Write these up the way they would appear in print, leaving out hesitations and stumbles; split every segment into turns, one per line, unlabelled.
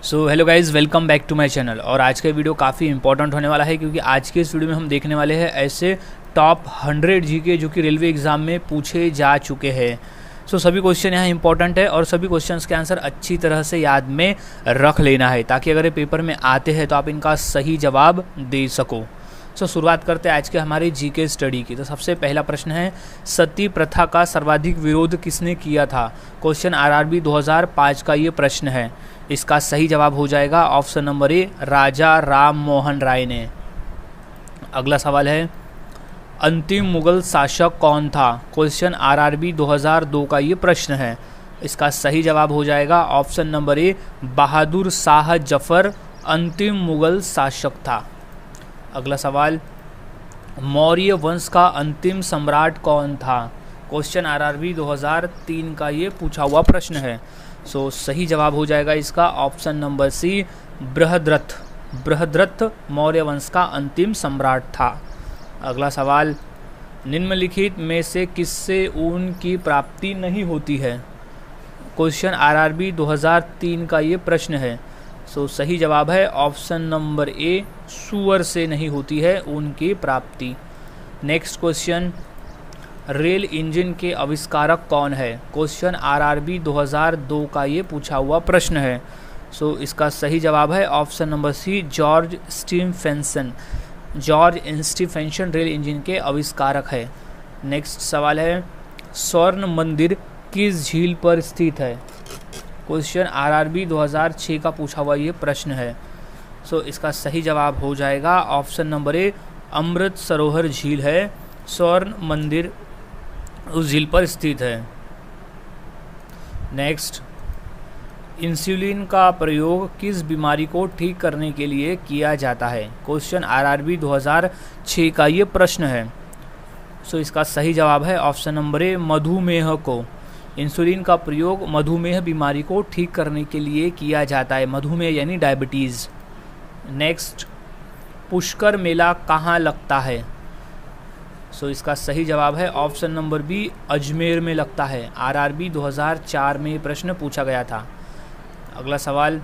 So hello guys, welcome back to my channel. और आज का वीडियो काफ़ी इंपॉर्टेंट होने वाला है क्योंकि आज के इस वीडियो में हम देखने वाले हैं ऐसे टॉप 100 जीके जो कि रेलवे एग्ज़ाम में पूछे जा चुके हैं। सो सभी क्वेश्चन यहाँ इंपॉर्टेंट है और सभी क्वेश्चंस के आंसर अच्छी तरह से याद में रख लेना है ताकि अगर ये पेपर में आते हैं तो आप इनका सही जवाब दे सको। सो शुरुआत करते हैं आज के हमारे जीके स्टडी की। तो सबसे पहला प्रश्न है, सती प्रथा का सर्वाधिक विरोध किसने किया था? क्वेश्चन आरआरबी 2005 का ये प्रश्न है। इसका सही जवाब हो जाएगा ऑप्शन नंबर ए, राजा राम मोहन राय ने। अगला सवाल है, अंतिम मुगल शासक कौन था? क्वेश्चन आरआरबी 2002 का ये प्रश्न है। इसका सही जवाब हो जाएगा ऑप्शन नंबर ए, बहादुर शाह जफर अंतिम मुगल शासक था। अगला सवाल, मौर्य वंश का अंतिम सम्राट कौन था? क्वेश्चन आरआरबी 2003 का ये पूछा हुआ प्रश्न है। सो सही जवाब हो जाएगा इसका option number C, Brihadratha. Brihadratha Maurya वंश का अंतिम सम्राट था। अगला सवाल, निम्नलिखित में से किससे ऊन की प्राप्ति नहीं होती है? क्वेश्चन आरआरबी 2003 का ये प्रश्न है। सो सही जवाब है ऑप्शन नंबर ए, सूअर से नहीं होती है ऊन की प्राप्ति। नेक्स्ट क्वेश्चन, रेल इंजन के आविष्कारक कौन है? क्वेश्चन आरआरबी 2002 का ये पूछा हुआ प्रश्न है। सो इसका सही जवाब है option number C, George Stephenson. George Stephenson rail engine के आविष्कारक है। नेक्स्ट सवाल है, स्वर्ण मंदिर किस झील पर स्थित है? क्वेश्चन आरआरबी 2006 का पूछा हुआ ये प्रश्न है। सो इसका सही जवाब हो जाएगा ऑप्शन नंबर ए, अमृत सरोवर झील है स्वर्ण मंदिर उस झील पर स्थित है। नेक्स्ट, इंसुलिन का प्रयोग किस बीमारी को ठीक करने के लिए किया जाता है? क्वेश्चन आरआरबी 2006 का ये प्रश्न है। सो इसका सही जवाब है ऑप्शन नंबर ए, मधुमेह को। इंसुलिन का प्रयोग मधुमेह बीमारी को ठीक करने के लिए किया जाता है, मधुमेह यानी डायबिटीज़। नेक्स्ट, पुष्कर मेला कहाँ लगता है? सो इसका सही जवाब है ऑप्शन नंबर बी, अजमेर में लगता है। आरआरबी 2004 में ये प्रश्न पूछा गया था। अगला सवाल,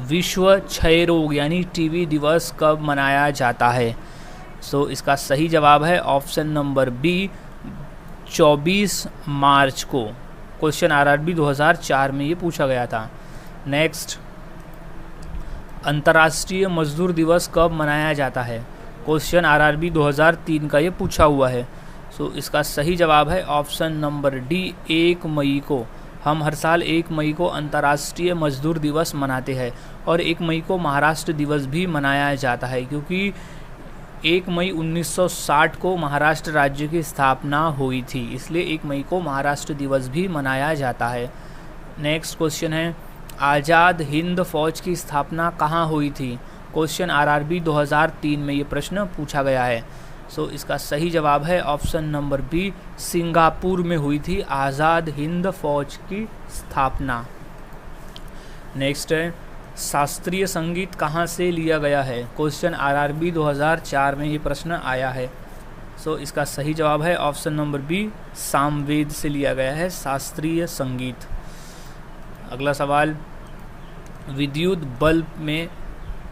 विश्व क्षय रोग यानी टीबी दिवस कब मनाया जाता है? सो इसका सही जवाब है ऑप्शन नंबर बी, 24 मार्च को। क्वेश्चन आरआरबी 2004 में ये पूछा गया था। नेक्स्ट, अंतर्राष्ट्रीय मजदूर दिवस कब मनाया जाता है? क्वेश्चन आरआरबी 2003 का ये पूछा हुआ है। सो इसका सही जवाब है ऑप्शन नंबर डी, 1 मई को। हम हर साल 1 मई को अंतर्राष्ट्रीय मजदूर दिवस मनाते हैं और 1 मई को महाराष्ट्र दिवस भी मनाया जाता है क्योंकि 1 मई 1960 को महाराष्ट्र राज्य की स्थापना हुई थी, इसलिए 1 मई को महाराष्ट्र दिवस भी मनाया जाता है। नेक्स्ट क्वेश्चन है, आज़ाद हिंद फौज की स्थापना कहाँ हुई थी? क्वेश्चन आरआरबी 2003 में ये प्रश्न पूछा गया है। सो इसका सही जवाब है ऑप्शन नंबर बी, सिंगापुर में हुई थी आज़ाद हिंद फौज की स्थापना। नेक्स्ट है, शास्त्रीय संगीत कहाँ से लिया गया है? क्वेश्चन आरआरबी 2004 में ये प्रश्न आया है। सो इसका सही जवाब है ऑप्शन नंबर बी, सामवेद से लिया गया है शास्त्रीय संगीत। अगला सवाल, विद्युत बल्ब में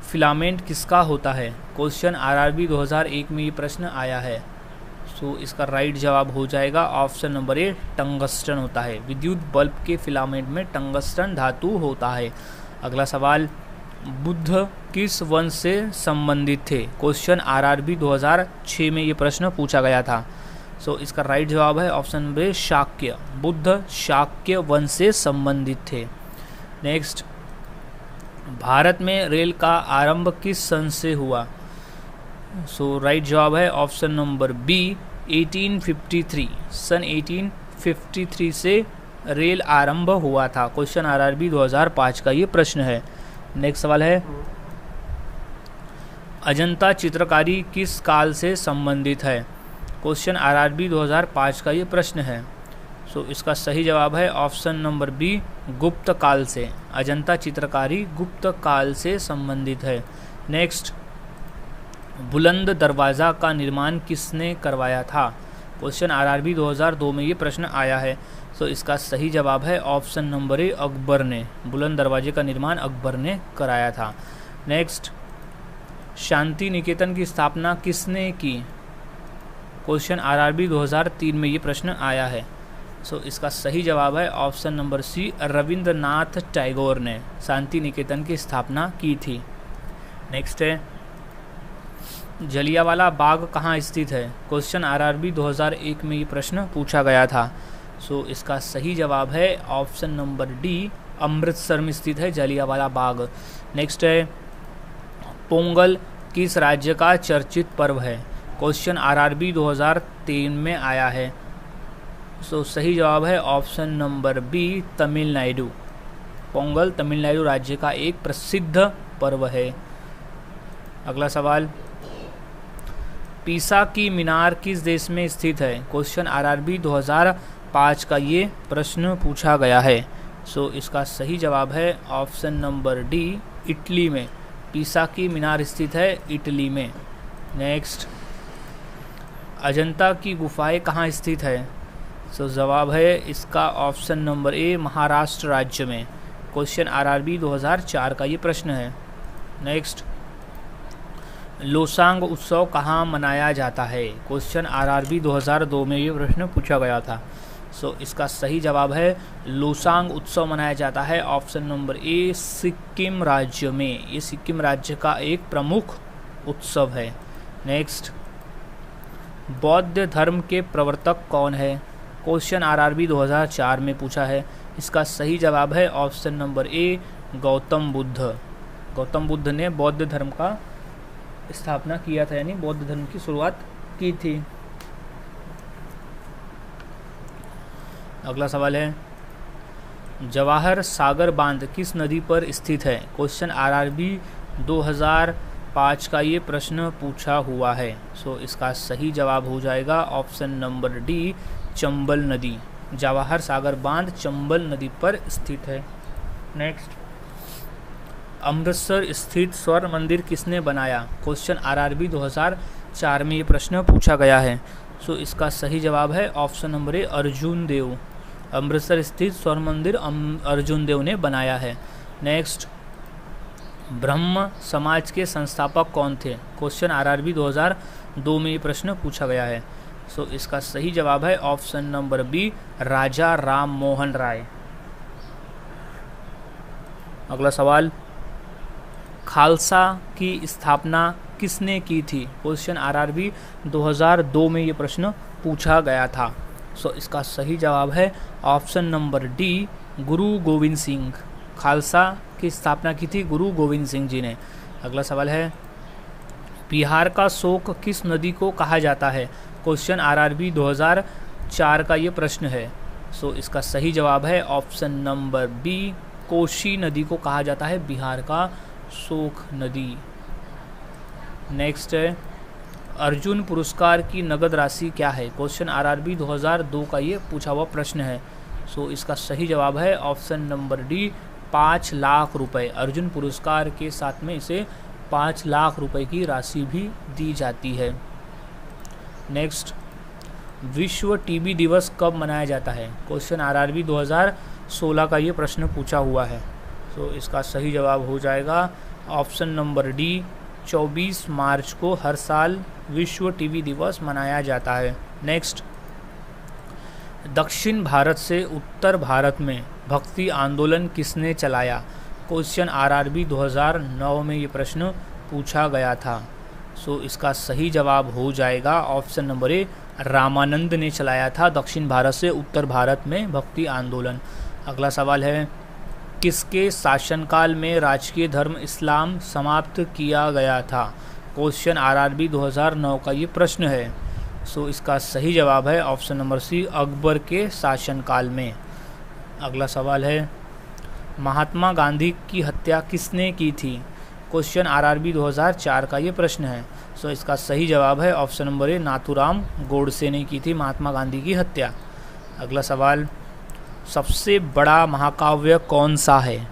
फिलामेंट किसका होता है? क्वेश्चन आरआरबी 2001 में ये प्रश्न आया है। सो इसका राइट जवाब हो जाएगा ऑप्शन नंबर ए, टंगस्टन होता है। विद्युत बल्ब के फिलामेंट में टंगस्टन धातु होता है। अगला सवाल, बुद्ध किस वंश से संबंधित थे? क्वेश्चन आरआरबी 2006 में ये प्रश्न पूछा गया था। सो इसका राइट जवाब है ऑप्शन नंबर ए, शाक्य। बुद्ध शाक्य वंश से संबंधित थे। नेक्स्ट, भारत में रेल का आरंभ किस सन से हुआ? सो राइट जवाब है ऑप्शन नंबर बी, 1853। सन 1853 से रेल आरंभ हुआ था। क्वेश्चन आरआरबी 2005 का ये प्रश्न है। नेक्स्ट सवाल है, अजंता चित्रकारी किस काल से संबंधित है? क्वेश्चन आरआरबी 2005 का ये प्रश्न है। सो इसका सही जवाब है ऑप्शन नंबर बी, गुप्त काल से। अजंता चित्रकारी गुप्त काल से संबंधित है। नेक्स्ट, बुलंद दरवाज़ा का निर्माण किसने करवाया था? क्वेश्चन आरआरबी 2002 में ये प्रश्न आया है। सो इसका सही जवाब है ऑप्शन नंबर ए, अकबर ने। बुलंद दरवाजे का निर्माण अकबर ने कराया था। नेक्स्ट, शांति निकेतन की स्थापना किसने की? क्वेश्चन आरआरबी 2003 में ये प्रश्न आया है। सो इसका सही जवाब है option number C, Rabindranath Tagore ने शांति निकेतन की स्थापना की थी। नेक्स्ट है, जलियांवाला बाग कहाँ स्थित है? क्वेश्चन आरआरबी 2001 में ये प्रश्न पूछा गया था। सो इसका सही जवाब है ऑप्शन नंबर डी, अमृतसर में स्थित है जलियांवाला बाग। नेक्स्ट है, पोंगल किस राज्य का चर्चित पर्व है? क्वेश्चन आरआरबी 2003 में आया है। सो सही जवाब है option number B, Tamil Nadu. Pongal Tamil Nadu राज्य का एक प्रसिद्ध पर्व है। अगला सवाल, पीसा की मीनार किस देश में स्थित है? क्वेश्चन आरआरबी 2005 का ये प्रश्न पूछा गया है। सो इसका सही जवाब है ऑप्शन नंबर डी, इटली में। पीसा की मीनार स्थित है इटली में। नेक्स्ट, अजंता की गुफाएं कहाँ स्थित है? सो जवाब है इसका ऑप्शन नंबर ए, महाराष्ट्र राज्य में। क्वेश्चन आरआरबी 2004 का ये प्रश्न है। नेक्स्ट, लोसांग उत्सव कहाँ मनाया जाता है? क्वेश्चन आरआरबी 2002 में ये प्रश्न पूछा गया था। सो इसका सही जवाब है लोसांग उत्सव मनाया जाता है ऑप्शन नंबर ए, सिक्किम राज्य में। ये सिक्किम राज्य का एक प्रमुख उत्सव है। नेक्स्ट, बौद्ध धर्म के प्रवर्तक कौन है? क्वेश्चन आरआरबी 2004 में पूछा है। इसका सही जवाब है ऑप्शन नंबर ए, गौतम बुद्ध। गौतम बुद्ध ने बौद्ध धर्म का स्थापना किया था, यानी बौद्ध धर्म की शुरुआत की थी। अगला सवाल है, जवाहर सागर बांध किस नदी पर स्थित है? क्वेश्चन आरआरबी 2005 का ये प्रश्न पूछा हुआ है। सो इसका सही जवाब हो जाएगा ऑप्शन नंबर डी, चंबल नदी। जवाहर सागर बांध चंबल नदी पर स्थित है। नेक्स्ट, अमृतसर स्थित स्वर्ण मंदिर किसने बनाया? क्वेश्चन आरआरबी 2004 में ये प्रश्न पूछा गया है। सो इसका सही जवाब है ऑप्शन नंबर ए, अर्जुन देव। अमृतसर स्थित स्वर्ण मंदिर अर्जुन देव ने बनाया है। नेक्स्ट, ब्रह्म समाज के संस्थापक कौन थे? क्वेश्चन आरआरबी 2002 में ये प्रश्न पूछा गया है। सो इसका सही जवाब है ऑप्शन नंबर बी, राजा राम मोहन राय। अगला सवाल, खालसा की स्थापना किसने की थी? क्वेश्चन आरआरबी 2002 में ये प्रश्न पूछा गया था। सो इसका सही जवाब है ऑप्शन नंबर डी, गुरु गोविंद सिंह। खालसा की स्थापना की थी गुरु गोविंद सिंह जी ने। अगला सवाल है, बिहार का शोक किस नदी को कहा जाता है? क्वेश्चन आरआरबी 2004 का ये प्रश्न है। सो इसका सही जवाब है ऑप्शन नंबर बी, कोसी नदी को कहा जाता है बिहार का शोक नदी। नेक्स्ट है, अर्जुन पुरस्कार की नगद राशि क्या है? क्वेश्चन आरआरबी 2002 का ये पूछा हुआ प्रश्न है। सो इसका सही जवाब है ऑप्शन नंबर डी, 5 लाख रुपए। अर्जुन पुरस्कार के साथ में इसे 5 लाख रुपए की राशि भी दी जाती है। नेक्स्ट, विश्व टीबी दिवस कब मनाया जाता है? क्वेश्चन आरआरबी 2016 का ये प्रश्न पूछा हुआ है। सो इसका सही जवाब हो जाएगा ऑप्शन नंबर डी, 24 मार्च को हर साल विश्व टीबी दिवस मनाया जाता है। नेक्स्ट, दक्षिण भारत से उत्तर भारत में भक्ति आंदोलन किसने चलाया? क्वेश्चन आरआरबी 2009 में ये प्रश्न पूछा गया था। सो इसका सही जवाब हो जाएगा ऑप्शन नंबर ए, रामानंद ने चलाया था दक्षिण भारत से उत्तर भारत में भक्ति आंदोलन। अगला सवाल है, किसके शासनकाल में राजकीय धर्म इस्लाम समाप्त किया गया था? क्वेश्चन आरआरबी 2009 का ये प्रश्न है। सो इसका सही जवाब है ऑप्शन नंबर सी, अकबर के शासनकाल में। अगला सवाल है, महात्मा गांधी की हत्या किसने की थी? क्वेश्चन आरआरबी 2004 का ये प्रश्न है। सो इसका सही जवाब है ऑप्शन नंबर ए, नाथूराम गोडसे ने की थी महात्मा गांधी की हत्या। अगला सवाल, सबसे बड़ा महाकाव्य कौन सा है?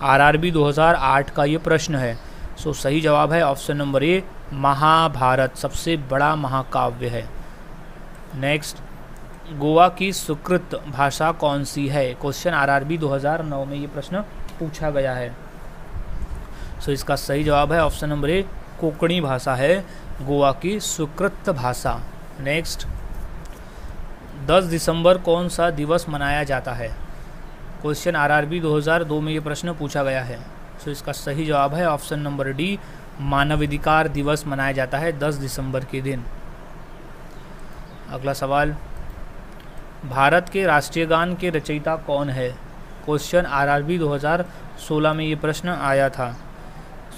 आरआरबी 2008 का ये प्रश्न है। सो सही जवाब है ऑप्शन नंबर ए, महाभारत सबसे बड़ा महाकाव्य है। नेक्स्ट, गोवा की स्वीकृत भाषा कौन सी है? क्वेश्चन आरआरबी 2009 में ये प्रश्न पूछा गया है। सो इसका सही जवाब है ऑप्शन नंबर ए, कोंकणी भाषा है गोवा की स्वीकृत भाषा। नेक्स्ट, 10 दिसंबर कौन सा दिवस मनाया जाता है? क्वेश्चन आरआरबी 2002 में ये प्रश्न पूछा गया है। सो इसका सही जवाब है ऑप्शन नंबर डी, मानवाधिकार दिवस मनाया जाता है 10 दिसंबर के दिन। अगला सवाल, भारत के राष्ट्रीय गान के रचयिता कौन है? क्वेश्चन आरआरबी 2016 में ये प्रश्न आया था।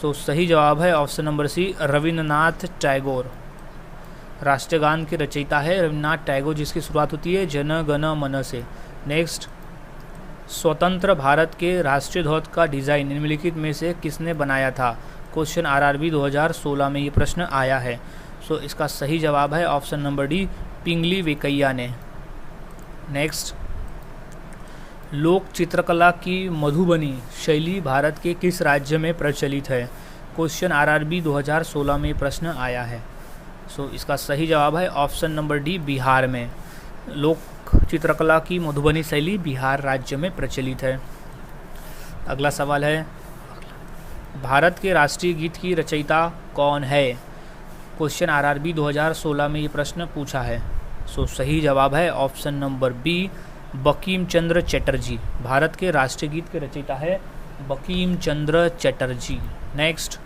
सो सही जवाब है option number C, Rabindranath Tagore. राष्ट्रीय गान के रचयिता है रविन्द्रनाथ टैगोर, जिसकी शुरुआत होती है जन गण मन से। नेक्स्ट, स्वतंत्र भारत के राष्ट्रीय ध्वज का डिज़ाइन निम्नलिखित में से किसने बनाया था? क्वेश्चन आरआरबी 2016 में ये प्रश्न आया है। सो इसका सही जवाब है ऑप्शन नंबर डी, पिंगली वेंकैया ने। नेक्स्ट, लोक चित्रकला की मधुबनी शैली भारत के किस राज्य में प्रचलित है? क्वेश्चन आरआरबी 2016 में प्रश्न आया है। सो इसका सही जवाब है ऑप्शन नंबर डी, बिहार में। लोक चित्रकला की मधुबनी शैली बिहार राज्य में प्रचलित है। अगला सवाल है, भारत के राष्ट्रीय गीत की रचयिता कौन है? क्वेश्चन आरआरबी 2016 में ये प्रश्न पूछा है। सो सही जवाब है option number B, Bankim Chandra Chatterjee. Bharat के राष्ट्रीय गीत के रचयिता है बंकिम चंद्र चटर्जी। नेक्स्ट,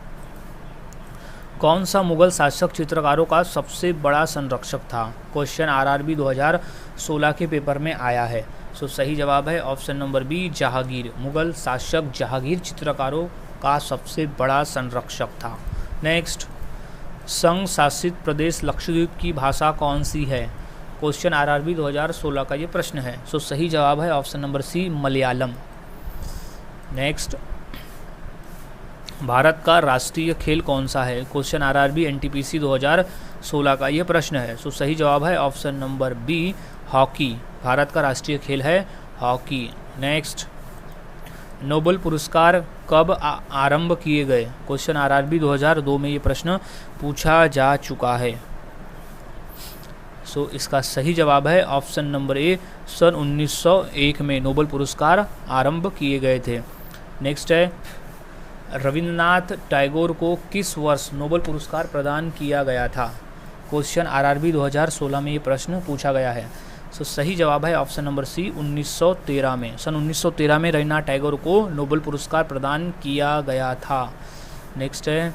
कौन सा मुगल शासक चित्रकारों का सबसे बड़ा संरक्षक था? क्वेश्चन आरआरबी 2016 के पेपर में आया है। सो सही जवाब है option number B, Jahangir. Mughal शासक जहांगीर चित्रकारों का सबसे बड़ा संरक्षक था। नेक्स्ट, संघ शासित प्रदेश लक्षद्वीप की भाषा कौन सी है? क्वेश्चन आरआरबी 2016 का ये प्रश्न है। सो सही जवाब है option number C, Malayalam. Next, Bharat का राष्ट्रीय खेल कौन सा है? क्वेश्चन आरआरबी एनटीपीसी 2016 का ये प्रश्न है। सो सही जवाब है option number B, hockey. Bharat का राष्ट्रीय खेल है हॉकी। नेक्स्ट, नोबेल पुरस्कार कब आरंभ किए गए? क्वेश्चन आरआरबी 2002 में ये प्रश्न पूछा जा चुका है। सो इसका सही जवाब है ऑप्शन नंबर ए, सन 1901 में नोबेल पुरस्कार आरंभ किए गए थे। नेक्स्ट है, रविन्द्रनाथ टैगोर को किस वर्ष नोबेल पुरस्कार प्रदान किया गया था? क्वेश्चन आरआरबी 2016 में ये प्रश्न पूछा गया है। सो सही जवाब है ऑप्शन नंबर सी, 1913 में। सन 1913 में रविन्द्रनाथ टैगोर को नोबेल पुरस्कार प्रदान किया गया था। नेक्स्ट है,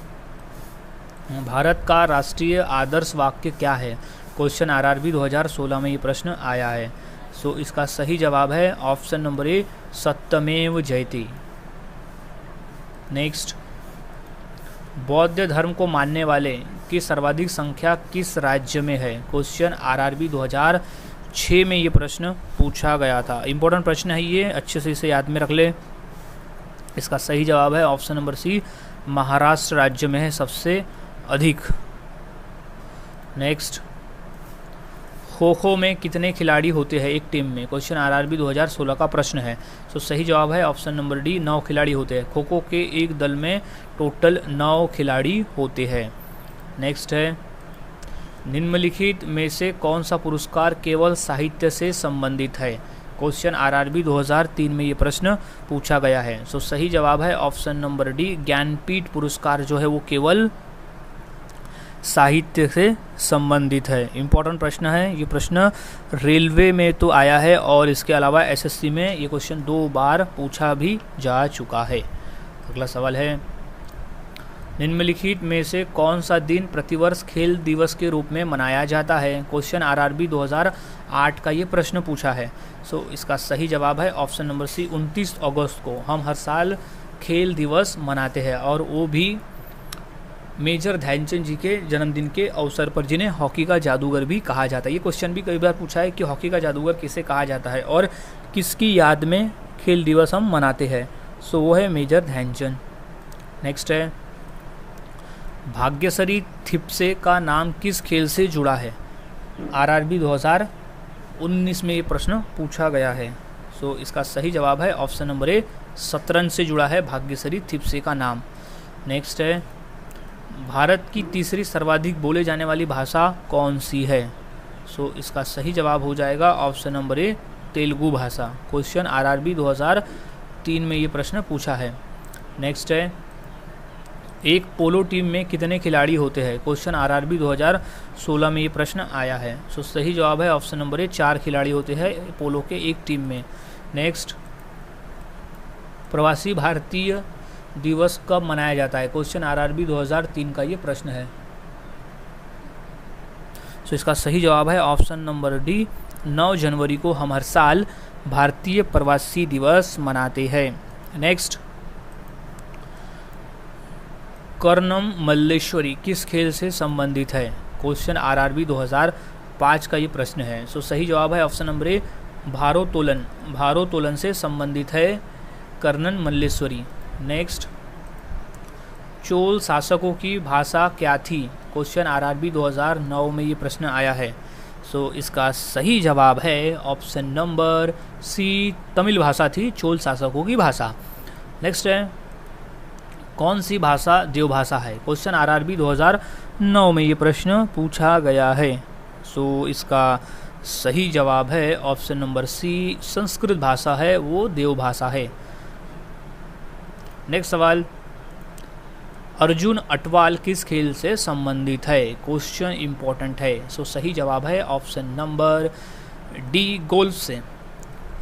भारत का राष्ट्रीय आदर्श वाक्य क्या है? क्वेश्चन आरआरबी 2016 में ये प्रश्न आया है। सो इसका सही जवाब है ऑप्शन नंबर ए, सत्यमेव जयते। नेक्स्ट, बौद्ध धर्म को मानने वाले की सर्वाधिक संख्या किस राज्य में है? क्वेश्चन आरआरबी 2006 में ये प्रश्न पूछा गया था। इंपॉर्टेंट प्रश्न है ये, अच्छे से इसे याद में रख ले। इसका सही जवाब है ऑप्शन नंबर सी, महाराष्ट्र राज्य में है सबसे अधिक। नेक्स्ट, खो खो में कितने खिलाड़ी होते हैं एक टीम में? क्वेश्चन आरआरबी 2016 का प्रश्न है। सो सही जवाब है ऑप्शन नंबर डी, 9 खिलाड़ी होते हैं। खो खो के एक दल में टोटल 9 खिलाड़ी होते हैं। नेक्स्ट है, निम्नलिखित में से कौन सा पुरस्कार केवल साहित्य से संबंधित है? क्वेश्चन आरआरबी 2003 में ये प्रश्न पूछा गया है। सो सही जवाब है ऑप्शन नंबर डी, ज्ञानपीठ पुरस्कार जो है वो केवल साहित्य से संबंधित है। इम्पोर्टेंट प्रश्न है ये। प्रश्न रेलवे में तो आया है और इसके अलावा एसएससी में ये क्वेश्चन 2 बार पूछा भी जा चुका है। अगला सवाल है, निम्नलिखित में से कौन सा दिन प्रतिवर्ष खेल दिवस के रूप में मनाया जाता है? क्वेश्चन आरआरबी 2008 का ये प्रश्न पूछा है। सो इसका सही जवाब है ऑप्शन नंबर सी, 29 अगस्त को हम हर साल खेल दिवस मनाते हैं, और वो भी मेजर ध्यानचंद जी के जन्मदिन के अवसर पर, जिन्हें हॉकी का जादूगर भी कहा जाता है। ये क्वेश्चन भी कई बार पूछा है कि हॉकी का जादूगर किसे कहा जाता है और किसकी याद में खेल दिवस हम मनाते हैं। सो वो है मेजर ध्यानचंद। नेक्स्ट है, भाग्यश्री थिप्से का नाम किस खेल से जुड़ा है? आरआरबी 2019 में ये प्रश्न पूछा गया है। सो इसका सही जवाब है ऑप्शन नंबर ए, शतरंज से जुड़ा है भाग्यश्री थिप्से का नाम। नेक्स्ट है, भारत की तीसरी सर्वाधिक बोले जाने वाली भाषा कौन सी है? सो इसका सही जवाब हो जाएगा ऑप्शन नंबर ए, तेलुगु भाषा। क्वेश्चन आरआरबी 2003 में ये प्रश्न पूछा है। नेक्स्ट है, एक पोलो टीम में कितने खिलाड़ी होते हैं? क्वेश्चन आरआरबी 2016 में ये प्रश्न आया है। सो सही जवाब है ऑप्शन नंबर ए, 4 खिलाड़ी होते हैं पोलो के एक टीम में। नेक्स्ट, प्रवासी भारतीय दिवस कब मनाया जाता है? क्वेश्चन आरआरबी 2003 का ये प्रश्न है। सो इसका सही जवाब है ऑप्शन नंबर डी, 9 जनवरी को हम हर साल भारतीय प्रवासी दिवस मनाते हैं। नेक्स्ट, कर्णम मल्लेश्वरी किस खेल से संबंधित है? क्वेश्चन आरआरबी 2005 का ये प्रश्न है। सो सही जवाब है ऑप्शन नंबर ए, भारोत्तोलन। भारोत्तोलन से संबंधित है कर्णन मल्लेश्वरी। नेक्स्ट, चोल शासकों की भाषा क्या थी? क्वेश्चन आरआरबी 2009 में ये प्रश्न आया है। सो इसका सही जवाब है ऑप्शन नंबर सी, तमिल भाषा थी चोल शासकों की भाषा। नेक्स्ट है, कौन सी भाषा देवभाषा है? क्वेश्चन आरआरबी 2009 में ये प्रश्न पूछा गया है। सो इसका सही जवाब है ऑप्शन नंबर सी, संस्कृत भाषा है वो देवभाषा है। नेक्स्ट सवाल, अर्जुन अटवाल किस खेल से संबंधित है? क्वेश्चन इंपॉर्टेंट है। सो सही जवाब है ऑप्शन नंबर डी, गोल्फ से।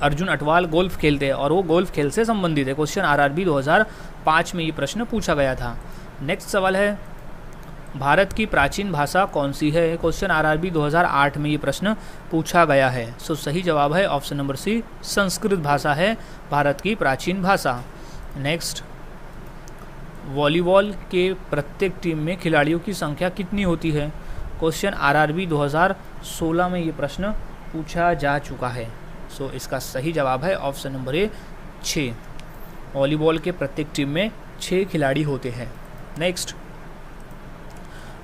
अर्जुन अटवाल गोल्फ खेलते हैं और वो गोल्फ खेल से संबंधित है। क्वेश्चन आरआरबी 2005 में ये प्रश्न पूछा गया था। नेक्स्ट सवाल है, भारत की प्राचीन भाषा कौन सी है? क्वेश्चन आरआरबी 2008 में ये प्रश्न पूछा गया है। सो सही जवाब है ऑप्शन नंबर सी, संस्कृत भाषा है भारत की प्राचीन भाषा। नेक्स्ट, वॉलीबॉल के प्रत्येक टीम में खिलाड़ियों की संख्या कितनी होती है? क्वेश्चन आरआरबी 2016 में ये प्रश्न पूछा जा चुका है। सो इसका सही जवाब है ऑप्शन नंबर ए, 6। वॉलीबॉल के प्रत्येक टीम में 6 खिलाड़ी होते हैं। नेक्स्ट,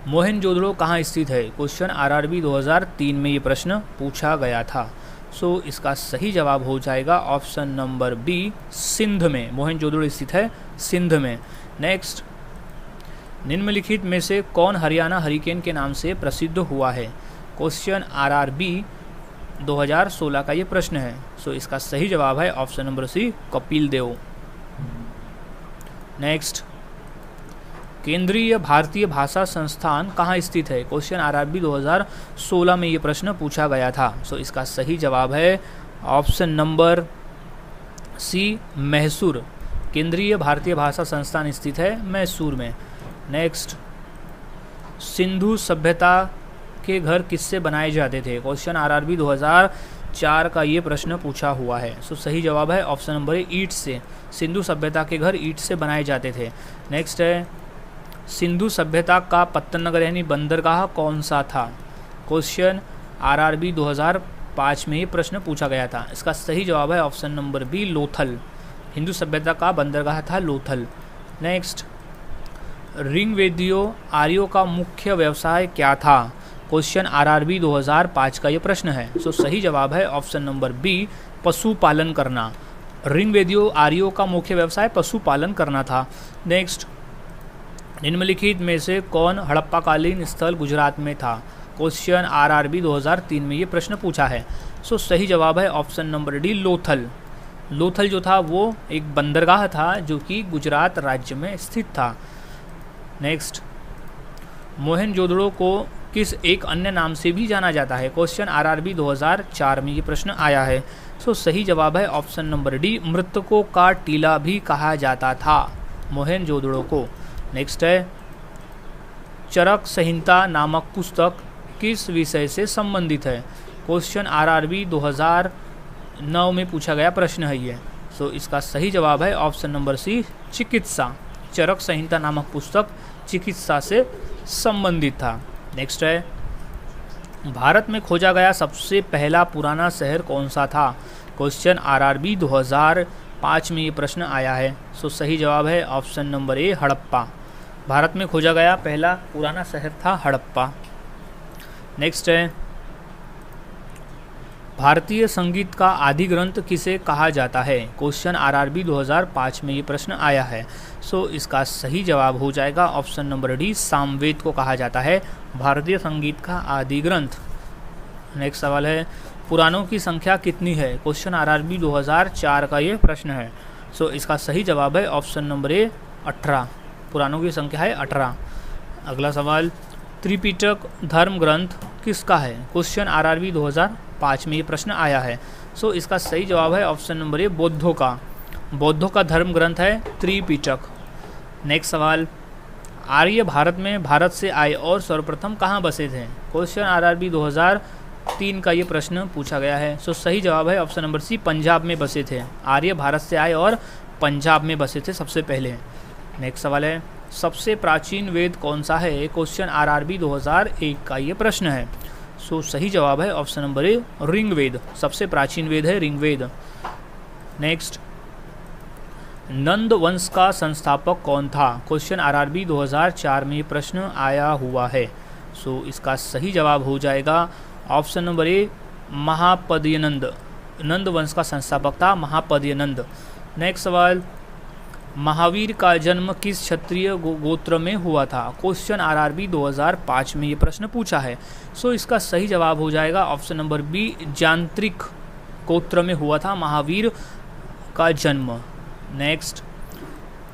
मोहनजोदड़ो कहाँ स्थित है? क्वेश्चन आरआरबी 2003 में ये प्रश्न पूछा गया था। सो इसका सही जवाब हो जाएगा ऑप्शन नंबर बी, सिंध में। मोहनजोदड़ो स्थित है सिंध में। नेक्स्ट, निम्नलिखित में से कौन हरियाणा हरिकेन के नाम से प्रसिद्ध हुआ है? क्वेश्चन आरआरबी 2016 का ये प्रश्न है। सो इसका सही जवाब है ऑप्शन नंबर सी, कपिल देव। नेक्स्ट, केंद्रीय भारतीय भाषा संस्थान कहाँ स्थित है? क्वेश्चन आरआरबी 2016 में ये प्रश्न पूछा गया था। सो इसका सही जवाब है ऑप्शन नंबर सी, मैसूर। केंद्रीय भारतीय भाषा संस्थान स्थित है मैसूर में। नेक्स्ट, सिंधु सभ्यता के घर किससे बनाए जाते थे? क्वेश्चन आरआरबी 2004 का ये प्रश्न पूछा हुआ है। सो सही जवाब है ऑप्शन नंबर ए, ईंट से। सिंधु सभ्यता के घर ईंट से बनाए जाते थे। नेक्स्ट है, सिंधु सभ्यता का पत्तन नगर यानी बंदरगाह कौन सा था? क्वेश्चन आरआरबी 2005 में ये प्रश्न पूछा गया था। इसका सही जवाब है option number B, Lothal. Hindu सभ्यता का बंदरगाह था लोथल। नेक्स्ट, ऋग्वेदियों आर्यों का मुख्य व्यवसाय क्या था? क्वेश्चन आरआरबी 2005 का ये प्रश्न है। सो सही जवाब है ऑप्शन नंबर बी, पशुपालन करना। ऋग्वेदियों आर्यों का मुख्य व्यवसाय पशुपालन करना था। नेक्स्ट, निम्नलिखित में से कौन हड़प्पाकालीन स्थल गुजरात में था? क्वेश्चन आरआरबी 2003 में ये प्रश्न पूछा है। सो सही जवाब है option number D, Lothal. Lothal जो था वो एक बंदरगाह था जो कि गुजरात राज्य में स्थित था। नेक्स्ट, मोहनजोदड़ो को किस एक अन्य नाम से भी जाना जाता है? क्वेश्चन आरआरबी 2004 में ये प्रश्न आया है। सो सही जवाब है ऑप्शन नंबर डी, मृतकों का टीला भी कहा जाता था मोहनजोदड़ो को। नेक्स्ट है, चरक संहिता नामक पुस्तक किस विषय से संबंधित है? क्वेश्चन आरआरबी 2009 में पूछा गया प्रश्न है ये। सो इसका सही जवाब है ऑप्शन नंबर सी, चिकित्सा। चरक संहिता नामक पुस्तक चिकित्सा से संबंधित था। नेक्स्ट है, भारत में खोजा गया सबसे पहला पुराना शहर कौन सा था? क्वेश्चन आरआरबी 2005 में ये प्रश्न आया है। सो सही जवाब है ऑप्शन नंबर ए, हड़प्पा। भारत में खोजा गया पहला पुराना शहर था हड़प्पा। नेक्स्ट है, भारतीय संगीत का आदि ग्रंथ किसे कहा जाता है? क्वेश्चन आरआरबी 2005 में ये प्रश्न आया है। सो इसका सही जवाब हो जाएगा ऑप्शन नंबर डी, सामवेद को कहा जाता है भारतीय संगीत का आदि ग्रंथ। नेक्स्ट सवाल है पुराणों की संख्या कितनी है? क्वेश्चन आरआरबी 2004 का ये प्रश्न है। सो इसका सही जवाब है ऑप्शन नंबर ए 18। पुराणों की संख्या है 18। अगला सवाल त्रिपिटक धर्म ग्रंथ किसका है? क्वेश्चन आरआरबी 2005 में ये प्रश्न आया है। सो इसका सही जवाब है ऑप्शन नंबर ए बौद्धों का। बौद्धों का धर्म ग्रंथ है त्रिपिटक। नेक्स्ट सवाल आर्य भारत में भारत से आए और सर्वप्रथम कहाँ बसे थे? क्वेश्चन आरआरबी 2003 का ये प्रश्न पूछा गया है। सो सही जवाब है ऑप्शन नंबर सी पंजाब में बसे थे। आर्य भारत से आए और पंजाब में बसे थे सबसे पहले। नेक्स्ट सवाल है सबसे प्राचीन वेद कौन सा है? क्वेश्चन आरआरबी 2001 का ये प्रश्न है। सो सही जवाब है ऑप्शन नंबर ए ऋग्वेद। सबसे प्राचीन वेद है ऋग्वेद। नेक्स्ट नंद वंश का संस्थापक कौन था? क्वेश्चन आरआरबी 2004 में ये प्रश्न आया हुआ है। सो इसका सही जवाब हो जाएगा ऑप्शन नंबर ए महापद्यनंद। नंद वंश का संस्थापक था महापद्यनंद। नेक्स्ट सवाल महावीर का जन्म किस क्षत्रिय गोत्र में हुआ था? क्वेश्चन आरआरबी 2005 में ये प्रश्न पूछा है। सो इसका सही जवाब हो जाएगा ऑप्शन नंबर बी जांत्रिक गोत्र में हुआ था महावीर का जन्म। नेक्स्ट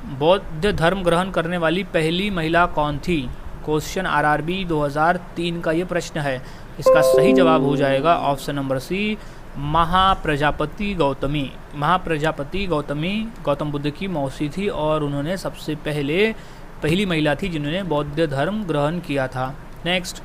बौद्ध धर्म ग्रहण करने वाली पहली महिला कौन थी? क्वेश्चन आरआरबी 2003 का ये प्रश्न है। इसका सही जवाब हो जाएगा option number C Mahaprajapati Gautami. Mahaprajapati Gautami Gautam Buddha की मौसी थी और उन्होंने सबसे पहली महिला थी जिन्होंने बौद्ध धर्म ग्रहण किया था। नेक्स्ट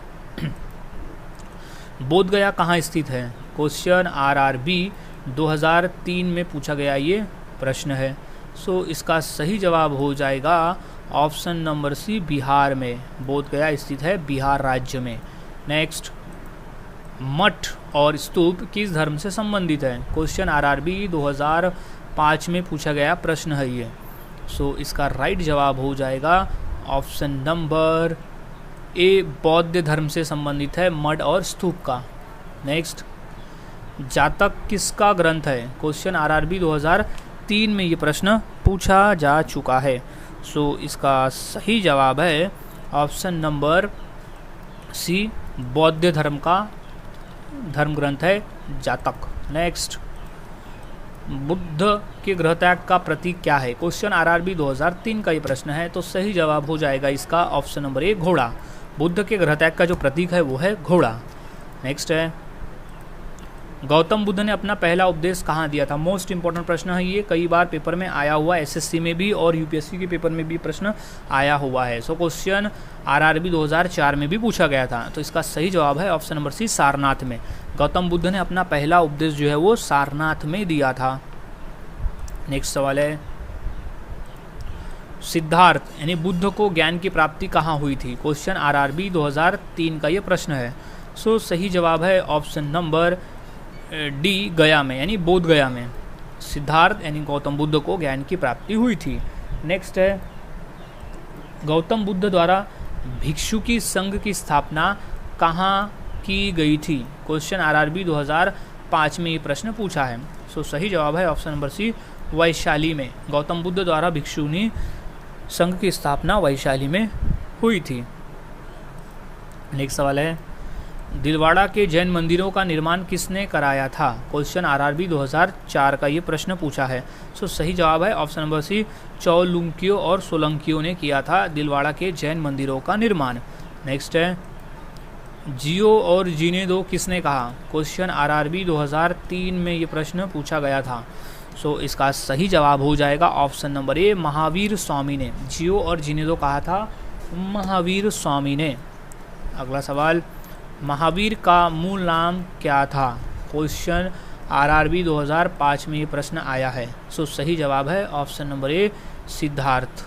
बोधगया कहाँ स्थित है? क्वेश्चन आरआरबी 2003 में पूछा गया ये प्रश्न है। सो इसका सही जवाब हो जाएगा ऑप्शन नंबर सी बिहार में। बोधगया स्थित है बिहार राज्य में। नेक्स्ट मठ और स्तूप किस धर्म से संबंधित है? क्वेश्चन आरआरबी 2005 में पूछा गया प्रश्न है ये। सो इसका राइट जवाब हो जाएगा ऑप्शन नंबर ए बौद्ध धर्म से संबंधित है मठ और स्तूप का। नेक्स्ट जातक किसका ग्रंथ है? क्वेश्चन आरआरबी 2003 में ये प्रश्न पूछा जा चुका है। सो इसका सही जवाब है ऑप्शन नंबर सी बौद्ध धर्म का धर्म ग्रंथ है जातक। नेक्स्ट बुद्ध के गृहत्याग का प्रतीक क्या है? क्वेश्चन आरआरबी 2003 का ये प्रश्न है। तो सही जवाब हो जाएगा इसका ऑप्शन नंबर ए घोड़ा। बुद्ध के गृहत्याग का जो प्रतीक है वो है घोड़ा। नेक्स्ट है गौतम बुद्ध ने अपना पहला उपदेश कहाँ दिया था? मोस्ट इंपॉर्टेंट प्रश्न है ये, कई बार पेपर में आया हुआ, एसएससी में भी और यूपीएससी के पेपर में भी प्रश्न आया हुआ है। सो क्वेश्चन आरआरबी 2004 में भी पूछा गया था। तो इसका सही जवाब है ऑप्शन नंबर सी सारनाथ में। गौतम बुद्ध ने अपना पहला उपदेश जो है वो सारनाथ में दिया था। नेक्स्ट सवाल है सिद्धार्थ यानी बुद्ध को ज्ञान की प्राप्ति कहाँ हुई थी? क्वेश्चन आरआरबी 2003 का ये प्रश्न है। सो सही जवाब है ऑप्शन नंबर डी गया में यानी बोध गया में सिद्धार्थ यानी गौतम बुद्ध को ज्ञान की प्राप्ति हुई थी। नेक्स्ट है गौतम बुद्ध द्वारा भिक्षुकी संघ की स्थापना कहाँ की गई थी? क्वेश्चन आरआरबी 2005 में ये प्रश्न पूछा है। सो सही जवाब है ऑप्शन नंबर सी वैशाली में। गौतम बुद्ध द्वारा भिक्षुनी संघ की स्थापना वैशाली में हुई थी। नेक्स्ट सवाल है दिलवाड़ा के जैन मंदिरों का निर्माण किसने कराया था? क्वेश्चन आरआरबी 2004 का ये प्रश्न पूछा है। सो सही जवाब है ऑप्शन नंबर सी चौलुंकियों और सोलंकियों ने किया था दिलवाड़ा के जैन मंदिरों का निर्माण। नेक्स्ट है जियो और जीने दो किसने कहा? क्वेश्चन आरआरबी 2003 में ये प्रश्न पूछा गया था। सो इसका सही जवाब हो जाएगा ऑप्शन नंबर ए महावीर स्वामी ने। जियो और जीने दो कहा था महावीर स्वामी ने। अगला सवाल महावीर का मूल नाम क्या था? क्वेश्चन आरआरबी 2005 में ये प्रश्न आया है। सो सही जवाब है option number A Siddhartha,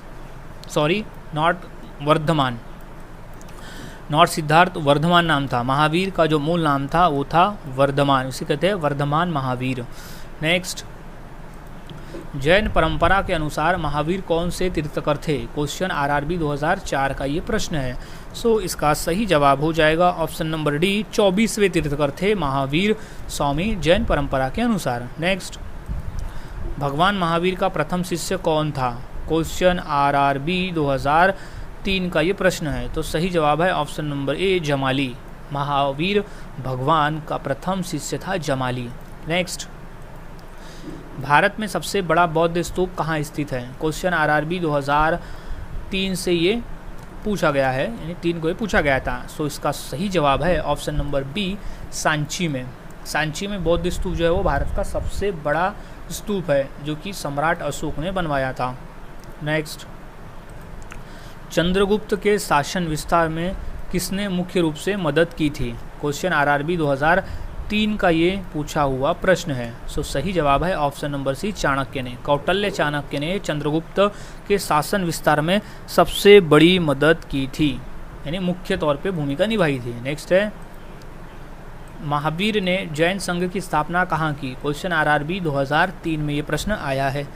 sorry not Vardhaman, not Siddhartha, Vardhaman नाम था। महावीर का जो मूल नाम था वो था वर्धमान, इसे कहते हैं वर्धमान महावीर। नेक्स्ट जैन परंपरा के अनुसार महावीर कौन से तीर्थकर थे? क्वेश्चन आरआरबी 2004 का ये प्रश्न है। सो इसका सही जवाब हो जाएगा ऑप्शन नंबर डी 24वें तीर्थकर थे महावीर स्वामी जैन परंपरा के अनुसार। नेक्स्ट भगवान महावीर का प्रथम शिष्य कौन था? क्वेश्चन आरआरबी 2003 का ये प्रश्न है। तो सही जवाब है ऑप्शन नंबर ए जमाली। महावीर भगवान का प्रथम शिष्य था जमाली। नेक्स्ट, भारत में सबसे बड़ा बौद्ध स्तूप कहाँ स्थित है? क्वेश्चन आरआरबी 2003 से ये पूछा गया है, यानी 3 को ये पूछा गया था। सो इसका सही जवाब है ऑप्शन नंबर बी, सांची में। सांची में बौद्ध स्तूप जो है वो भारत का सबसे बड़ा स्तूप है, जो कि सम्राट अशोक ने बनवाया था। नेक्स्ट, चंद्रगुप्त के शासन विस्तार में किसने मुख्य रूप से मदद की थी? क्वेश्चन आरआरबी 2003 का ये पूछा हुआ प्रश्न है। सो सही जवाब है ऑप्शन नंबर सी, चाणक्य ने। कौटिल्य चाणक्य ने चंद्रगुप्त के शासन विस्तार में सबसे बड़ी मदद की थी, यानी मुख्य तौर पे भूमिका निभाई थी। नेक्स्ट है, महावीर ने जैन संघ की स्थापना कहाँ की? क्वेश्चन आरआरबी 2003 में ये प्रश्न आया है।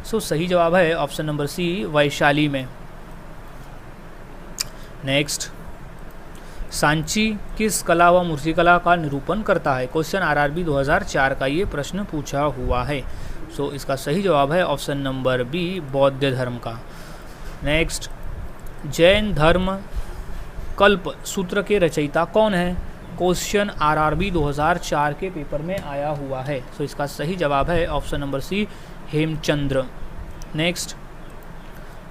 सो सही जवाब है ऑप्शन नंबर सी, वैशाली में। नेक्स्ट, सांची किस कला व मूर्तिकला का निरूपण करता है? क्वेश्चन आरआरबी 2004 का ये प्रश्न पूछा हुआ है। सो इसका सही जवाब है ऑप्शन नंबर बी, बौद्ध धर्म का। नेक्स्ट, जैन धर्म कल्प सूत्र के रचयिता कौन है? क्वेश्चन आरआरबी 2004 के पेपर में आया हुआ है। सो इसका सही जवाब है option number C, Hemchandra. Next,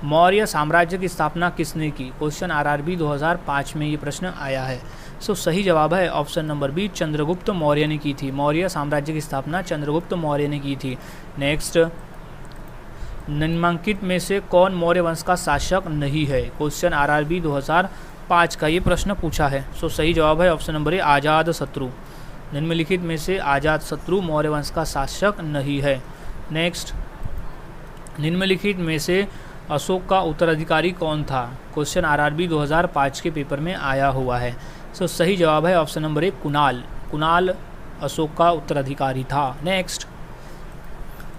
Maurya साम्राज्य की स्थापना किसने की? क्वेश्चन आरआरबी 2005 में ये प्रश्न आया है। सो सही जवाब है option number B, Chandragupta Maurya ने की थी। मौर्य साम्राज्य की स्थापना चंद्रगुप्त मौर्य ने की थी। नेक्स्ट, निम्नलिखित में से कौन मौर्य वंश का शासक नहीं है? क्वेश्चन आरआरबी 2005 का ये प्रश्न पूछा है। सो सही जवाब है ऑप्शन नंबर ए, अजातशत्रु। निम्नलिखित में से अजातशत्रु मौर्य वंश का शासक नहीं है। नेक्स्ट, निम्नलिखित में से अशोक का उत्तराधिकारी कौन था? क्वेश्चन आरआरबी 2005 के पेपर में आया हुआ है। सो सही जवाब है ऑप्शन नंबर ए, कुणाल। कुणाल अशोक का उत्तराधिकारी था। नेक्स्ट,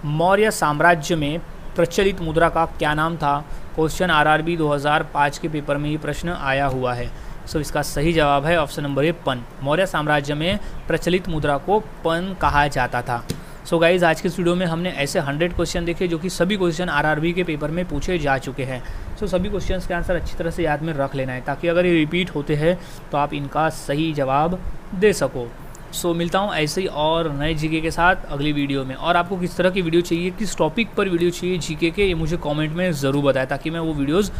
मौर्य साम्राज्य में प्रचलित मुद्रा का क्या नाम था? क्वेश्चन आरआरबी 2005 के पेपर में ये प्रश्न आया हुआ है। सो इसका सही जवाब है ऑप्शन नंबर ए, पन। मौर्य साम्राज्य में प्रचलित मुद्रा को पन कहा जाता था। सो गाइज़, आज के इस वीडियो में हमने ऐसे 100 क्वेश्चन देखे जो कि सभी क्वेश्चन आरआरबी के पेपर में पूछे जा चुके हैं। सो सभी क्वेश्चंस के आंसर अच्छी तरह से याद में रख लेना है, ताकि अगर ये रिपीट होते हैं तो आप इनका सही जवाब दे सको। सो मिलता हूँ ऐसे ही और नए जीके के साथ अगली वीडियो में। और आपको किस तरह की वीडियो चाहिए, किस टॉपिक पर वीडियो चाहिए जीके के, ये मुझे कॉमेंट में ज़रूर बताएं, ताकि मैं वो वीडियोज़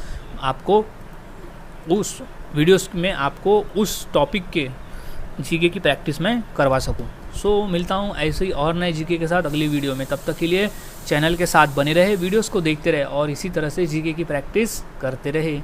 आपको उस टॉपिक के जीके की प्रैक्टिस में करवा सकूं। सो मिलता हूं ऐसे ही और नए जीके के साथ अगली वीडियो में। तब तक के लिए चैनल के साथ बने रहे, वीडियोस को देखते रहे और इसी तरह से जीके की प्रैक्टिस करते रहे।